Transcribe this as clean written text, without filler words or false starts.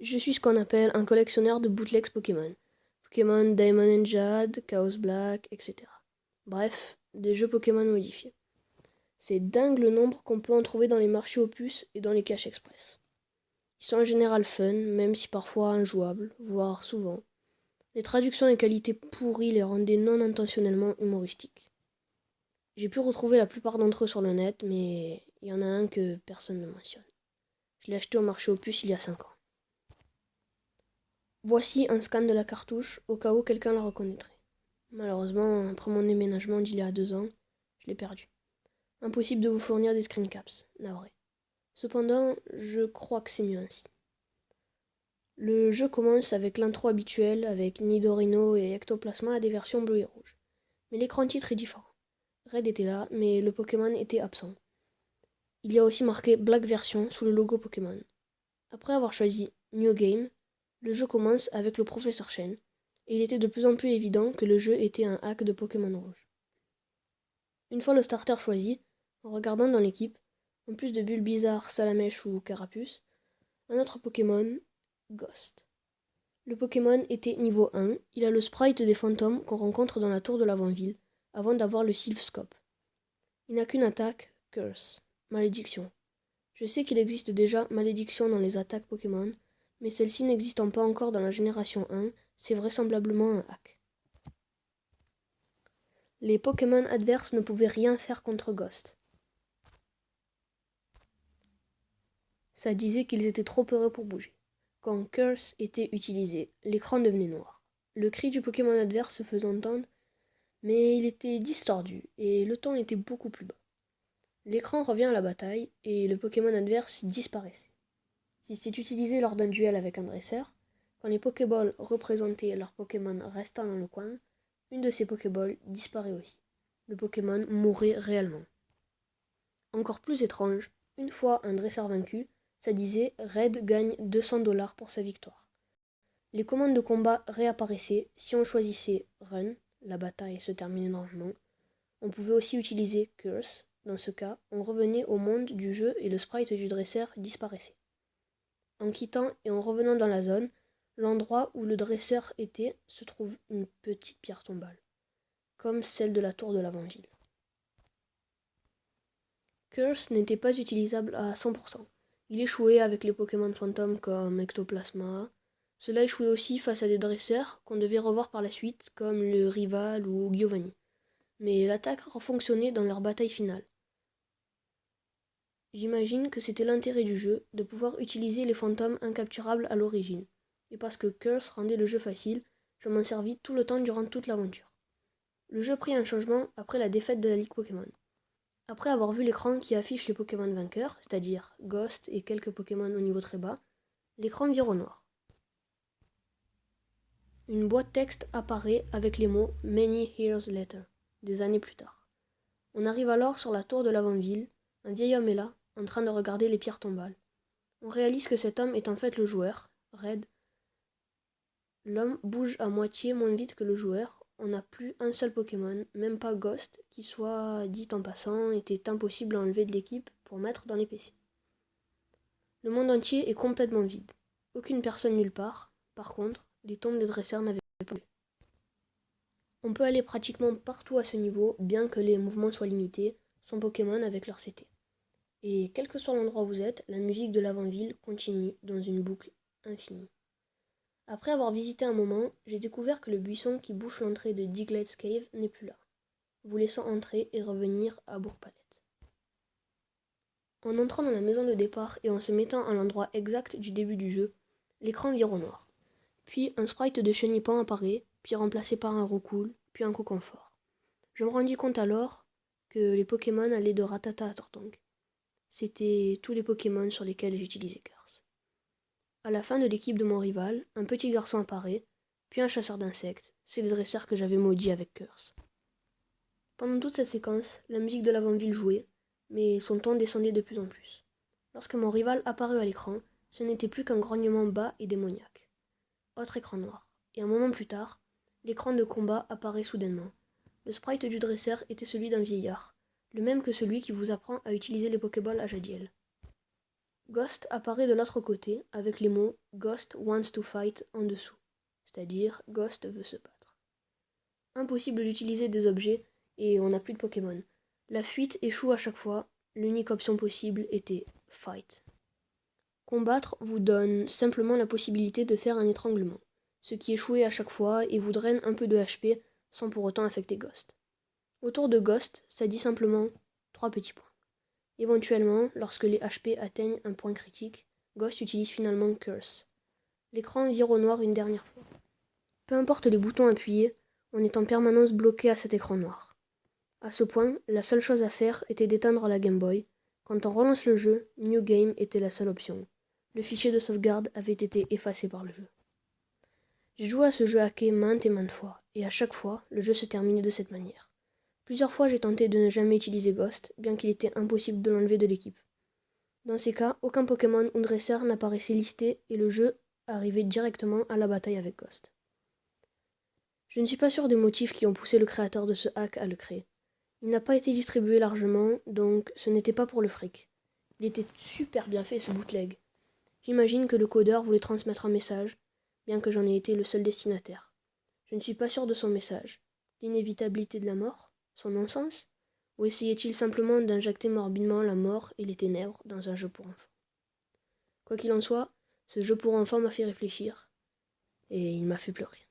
Je suis ce qu'on appelle un collectionneur de bootlegs Pokémon. Pokémon Diamond and Jade, Chaos Black, etc. Bref, des jeux Pokémon modifiés. C'est dingue le nombre qu'on peut en trouver dans les marchés aux puces et dans les caches express. Ils sont en général fun, même si parfois injouables, voire souvent. Les traductions et qualités pourries les rendaient non intentionnellement humoristiques. J'ai pu retrouver la plupart d'entre eux sur le net, mais il y en a un que personne ne mentionne. Je l'ai acheté au marché aux puces il y a 5 ans. Voici un scan de la cartouche au cas où quelqu'un la reconnaîtrait. Malheureusement, après mon déménagement d'il y a 2 ans, je l'ai perdu. Impossible de vous fournir des screen caps, navré. Cependant, je crois que c'est mieux ainsi. Le jeu commence avec l'intro habituelle, avec Nidorino et Ectoplasma à des versions bleues et rouges. Mais l'écran titre est différent. Red était là, mais le Pokémon était absent. Il y a aussi marqué Black Version sous le logo Pokémon. Après avoir choisi New Game, le jeu commence avec le professeur Chen, et il était de plus en plus évident que le jeu était un hack de Pokémon Rouge. Une fois le starter choisi, en regardant dans l'équipe, en plus de Bulbizarre, Salamèche ou Carapuce, un autre Pokémon, Ghost. Le Pokémon était niveau 1, il a le sprite des fantômes qu'on rencontre dans la tour de l'avant-ville, avant d'avoir le Silph-Scope. Il n'a qu'une attaque, Curse, malédiction. Je sais qu'il existe déjà malédiction dans les attaques Pokémon, mais celle-ci n'existant pas encore dans la génération 1, c'est vraisemblablement un hack. Les Pokémon adverses ne pouvaient rien faire contre Ghost. Ça disait qu'ils étaient trop heureux pour bouger. Quand Curse était utilisé, l'écran devenait noir. Le cri du Pokémon adverse se faisait entendre, mais il était distordu et le ton était beaucoup plus bas. L'écran revient à la bataille et le Pokémon adverse disparaissait. Si c'est utilisé lors d'un duel avec un dresseur, quand les Pokéballs représentaient leurs Pokémon restant dans le coin, une de ces Pokéballs disparaît aussi. Le Pokémon mourait réellement. Encore plus étrange, une fois un dresseur vaincu, ça disait Red gagne 200$ pour sa victoire. Les commandes de combat réapparaissaient si on choisissait Run, la bataille se terminait normalement. On pouvait aussi utiliser Curse, dans ce cas, on revenait au monde du jeu et le sprite du dresseur disparaissait. En quittant et en revenant dans la zone, l'endroit où le dresseur était se trouve une petite pierre tombale, comme celle de la tour de l'avant-ville. Curse n'était pas utilisable à 100%. Il échouait avec les Pokémon fantômes comme Ectoplasma. Cela échouait aussi face à des dresseurs qu'on devait revoir par la suite, comme le Rival ou Giovanni. Mais l'attaque refonctionnait dans leur bataille finale. J'imagine que c'était l'intérêt du jeu, de pouvoir utiliser les fantômes incapturables à l'origine. Et parce que Curse rendait le jeu facile, je m'en servis tout le temps durant toute l'aventure. Le jeu prit un changement après la défaite de la Ligue Pokémon. Après avoir vu l'écran qui affiche les Pokémon vainqueurs, c'est-à-dire Ghost et quelques Pokémon au niveau très bas, l'écran vire au noir. Une boîte texte apparaît avec les mots Many Years Later, des années plus tard. On arrive alors sur la tour de l'avant-ville, un vieil homme est là, en train de regarder les pierres tombales. On réalise que cet homme est en fait le joueur, Red. L'homme bouge à moitié moins vite que le joueur, on n'a plus un seul Pokémon, même pas Ghost, qui soit dit en passant était impossible à enlever de l'équipe pour mettre dans les PC. Le monde entier est complètement vide. Aucune personne nulle part. Par contre, les tombes des dresseurs n'avaient pas bougé. On peut aller pratiquement partout à ce niveau, bien que les mouvements soient limités, sans Pokémon avec leur CT. Et quel que soit l'endroit où vous êtes, la musique de l'avant-ville continue dans une boucle infinie. Après avoir visité un moment, j'ai découvert que le buisson qui bouche l'entrée de Diglett's Cave n'est plus là, vous laissant entrer et revenir à Bourg-Palette. En entrant dans la maison de départ et en se mettant à l'endroit exact du début du jeu, l'écran vire au noir. Puis un sprite de Chenipan apparaît, puis remplacé par un Roucoule, puis un Coconfort. Je me rendis compte alors que les Pokémon allaient de Rattata à Tortank. C'était tous les Pokémon sur lesquels j'utilisais Curse. À la fin de l'équipe de mon rival, un petit garçon apparaît, puis un chasseur d'insectes, c'est le dresseur que j'avais maudit avec Curse. Pendant toute cette séquence, la musique de l'avant-ville jouait, mais son ton descendait de plus en plus. Lorsque mon rival apparut à l'écran, ce n'était plus qu'un grognement bas et démoniaque. Autre écran noir, et un moment plus tard, l'écran de combat apparaît soudainement. Le sprite du dresseur était celui d'un vieillard, le même que celui qui vous apprend à utiliser les Pokéballs à Jadiel. Ghost apparaît de l'autre côté avec les mots Ghost wants to fight en dessous, c'est-à-dire Ghost veut se battre. Impossible d'utiliser des objets et on n'a plus de Pokémon. La fuite échoue à chaque fois, l'unique option possible était Fight. Combattre vous donne simplement la possibilité de faire un étranglement, ce qui échouait à chaque fois et vous draine un peu de HP sans pour autant affecter Ghost. Autour de Ghost, ça dit simplement 3 petits points. Éventuellement, lorsque les HP atteignent un point critique, Ghost utilise finalement Curse. L'écran vire au noir une dernière fois. Peu importe les boutons appuyés, on est en permanence bloqué à cet écran noir. À ce point, la seule chose à faire était d'éteindre la Game Boy. Quand on relance le jeu, New Game était la seule option. Le fichier de sauvegarde avait été effacé par le jeu. J'ai joué à ce jeu hacké maintes et maintes fois, et à chaque fois, le jeu se terminait de cette manière. Plusieurs fois j'ai tenté de ne jamais utiliser Ghost, bien qu'il était impossible de l'enlever de l'équipe. Dans ces cas, aucun Pokémon ou dresseur n'apparaissait listé et le jeu arrivait directement à la bataille avec Ghost. Je ne suis pas sûr des motifs qui ont poussé le créateur de ce hack à le créer. Il n'a pas été distribué largement, donc ce n'était pas pour le fric. Il était super bien fait ce bootleg. J'imagine que le codeur voulait transmettre un message, bien que j'en ai été le seul destinataire. Je ne suis pas sûr de son message. L'inévitabilité de la mort? Son non-sens? Ou essayait-il simplement d'injecter morbidement la mort et les ténèbres dans un jeu pour enfants? Quoi qu'il en soit, ce jeu pour enfants m'a fait réfléchir, et il m'a fait pleurer.